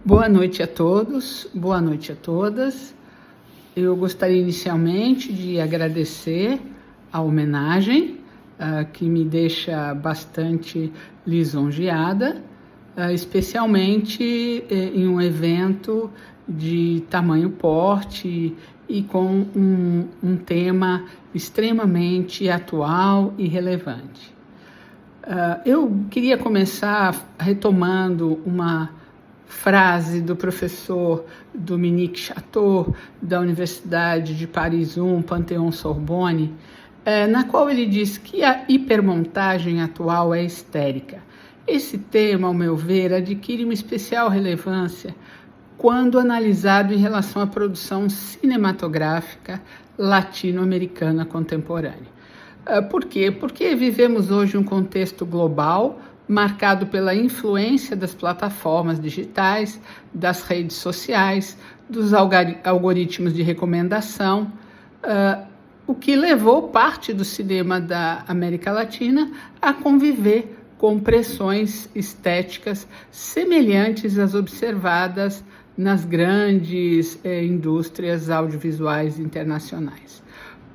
Boa noite a todos, boa noite a todas. Eu gostaria inicialmente de agradecer a homenagem, que me deixa bastante lisonjeada, especialmente em um evento de tamanho porte e com um tema extremamente atual e relevante. Eu queria começar retomando uma frase do professor Dominique Chateau, da Universidade de Paris I, Panthéon-Sorbonne, na qual ele diz que a hipermontagem atual é histérica. Esse tema, ao meu ver, adquire uma especial relevância quando analisado em relação à produção cinematográfica latino-americana contemporânea. Por quê? Porque vivemos hoje um contexto global marcado pela influência das plataformas digitais, das redes sociais, dos algoritmos de recomendação, o que levou parte do cinema da América Latina a conviver com pressões estéticas semelhantes às observadas nas grandes indústrias audiovisuais internacionais.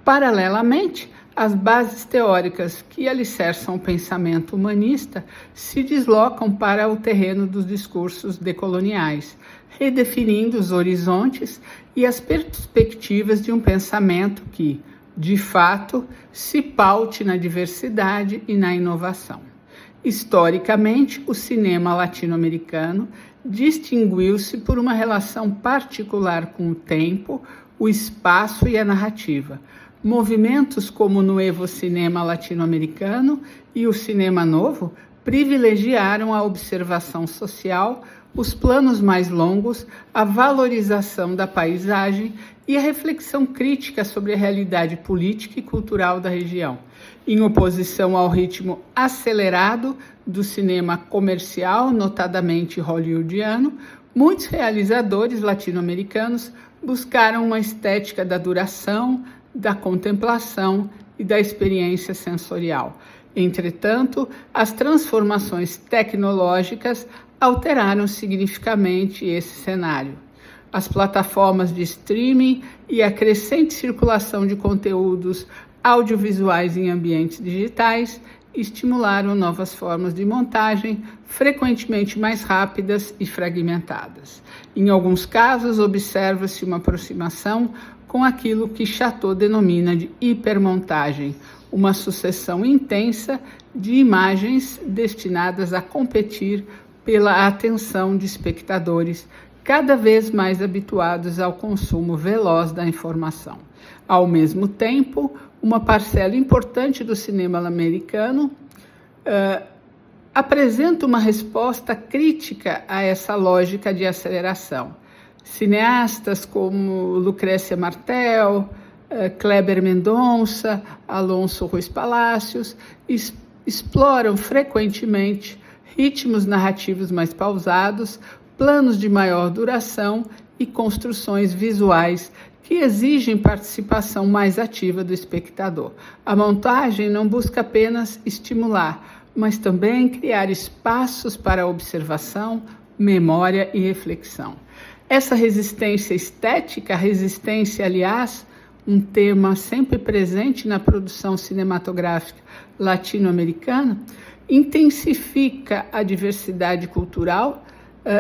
Paralelamente, as bases teóricas que alicerçam o pensamento humanista se deslocam para o terreno dos discursos decoloniais, redefinindo os horizontes e as perspectivas de um pensamento que, de fato, se paute na diversidade e na inovação. Historicamente, o cinema latino-americano distinguiu-se por uma relação particular com o tempo, o espaço e a narrativa. Movimentos como o Nuevo Cinema latino-americano e o Cinema Novo privilegiaram a observação social, os planos mais longos, a valorização da paisagem e a reflexão crítica sobre a realidade política e cultural da região, em oposição ao ritmo acelerado do cinema comercial, notadamente hollywoodiano. Muitos realizadores latino-americanos buscaram uma estética da duração, da contemplação e da experiência sensorial. Entretanto, as transformações tecnológicas alteraram significativamente esse cenário. As plataformas de streaming e a crescente circulação de conteúdos audiovisuais em ambientes digitais estimularam novas formas de montagem, frequentemente mais rápidas e fragmentadas. Em alguns casos, observa-se uma aproximação com aquilo que Chateau denomina de hipermontagem, uma sucessão intensa de imagens destinadas a competir pela atenção de espectadores cada vez mais habituados ao consumo veloz da informação. Ao mesmo tempo, uma parcela importante do cinema americano apresenta uma resposta crítica a essa lógica de aceleração. Cineastas como Lucrécia Martel, Kleber Mendonça, Alonso Ruiz Palacios exploram frequentemente ritmos narrativos mais pausados, planos de maior duração e construções visuais que exigem participação mais ativa do espectador. A montagem não busca apenas estimular, mas também criar espaços para observação, memória e reflexão. Essa resistência estética, aliás, um tema sempre presente na produção cinematográfica latino-americana, intensifica a diversidade cultural,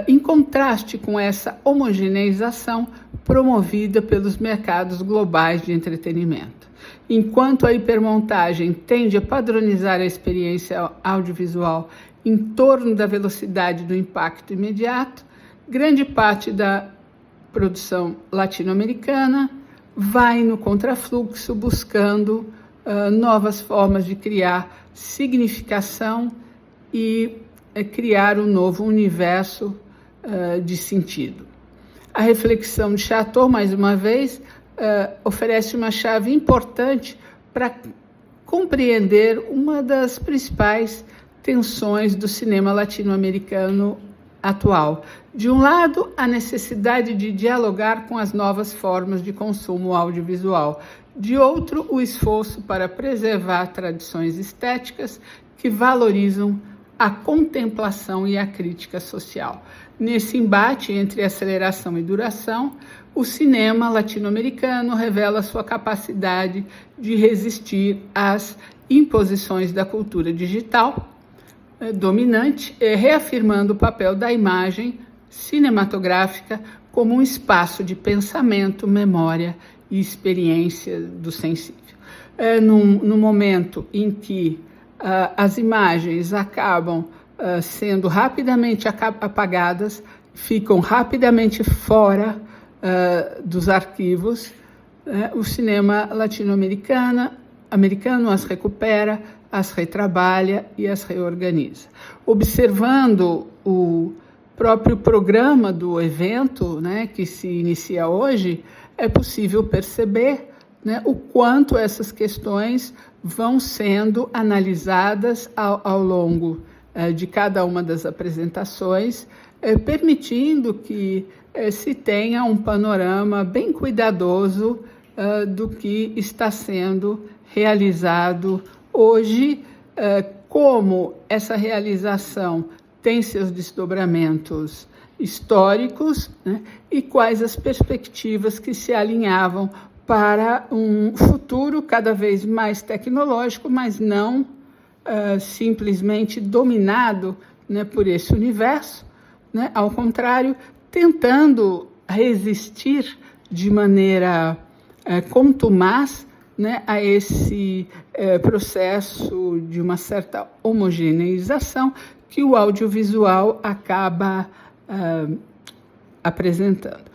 em contraste com essa homogeneização promovida pelos mercados globais de entretenimento. Enquanto a hipermontagem tende a padronizar a experiência audiovisual em torno da velocidade do impacto imediato, grande parte da produção latino-americana vai no contrafluxo buscando novas formas de criar significação e criar um novo universo de sentido. A reflexão de Chateau, mais uma vez, oferece uma chave importante para compreender uma das principais tensões do cinema latino-americano atual. De um lado, a necessidade de dialogar com as novas formas de consumo audiovisual. De outro, o esforço para preservar tradições estéticas que valorizam a contemplação e a crítica social. Nesse embate entre aceleração e duração, o cinema latino-americano revela sua capacidade de resistir às imposições da cultura digital dominante, reafirmando o papel da imagem cinematográfica como um espaço de pensamento, memória e experiência do sensível. No momento em que as imagens acabam sendo rapidamente apagadas, ficam rapidamente fora dos arquivos, o cinema latino-americano as recupera, as retrabalha e as reorganiza. Observando o próprio programa do evento, né, que se inicia hoje, é possível perceber, né, o quanto essas questões vão sendo analisadas ao longo de cada uma das apresentações, permitindo que se tenha um panorama bem cuidadoso do que está sendo realizado hoje, como essa realização tem seus desdobramentos históricos, né, e quais as perspectivas que se alinhavam para um futuro cada vez mais tecnológico, mas não simplesmente dominado, né, por esse universo, né, ao contrário, tentando resistir de maneira contumaz, né, a esse processo de uma certa homogeneização que o audiovisual acaba apresentando.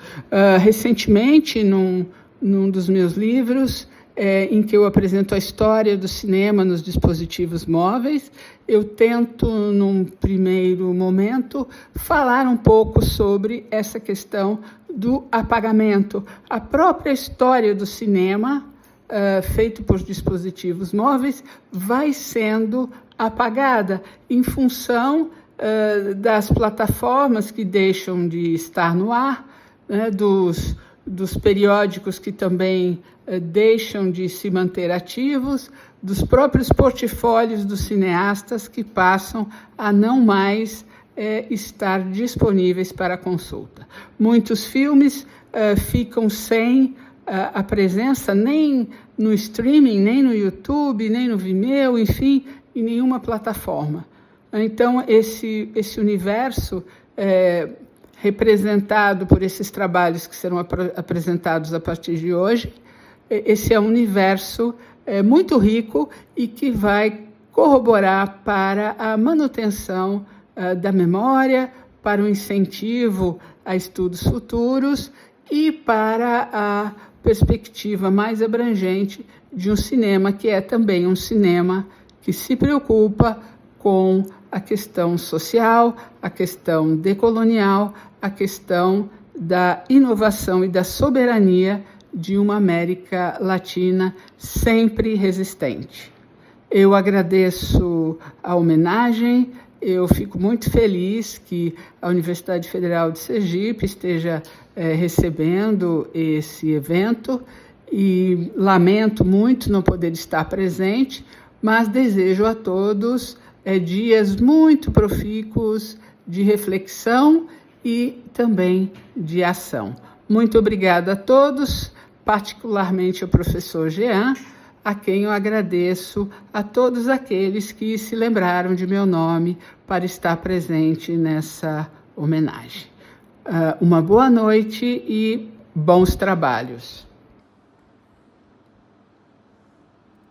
Recentemente, num dos meus livros, em que eu apresento a história do cinema nos dispositivos móveis, eu tento, num primeiro momento, falar um pouco sobre essa questão do apagamento. A própria história do cinema, feito por dispositivos móveis, vai sendo apagada em função das plataformas que deixam de estar no ar, né, dos periódicos que também deixam de se manter ativos, dos próprios portfólios dos cineastas que passam a não mais estar disponíveis para consulta. Muitos filmes ficam sem a presença nem no streaming, nem no YouTube, nem no Vimeo, enfim, em nenhuma plataforma. Então, esse universo representado por esses trabalhos que serão apresentados a partir de hoje, esse é um universo muito rico e que vai corroborar para a manutenção da memória, para o incentivo a estudos futuros e para a perspectiva mais abrangente de um cinema que é também um cinema que se preocupa com a questão social, a questão decolonial, a questão da inovação e da soberania de uma América Latina sempre resistente. Eu agradeço a homenagem, eu fico muito feliz que a Universidade Federal de Sergipe esteja recebendo esse evento e lamento muito não poder estar presente, mas desejo a todos dias muito profícuos de reflexão e também de ação. Muito obrigada a todos, particularmente ao professor Jean, a quem eu agradeço a todos aqueles que se lembraram de meu nome para estar presente nessa homenagem. Uma boa noite e bons trabalhos.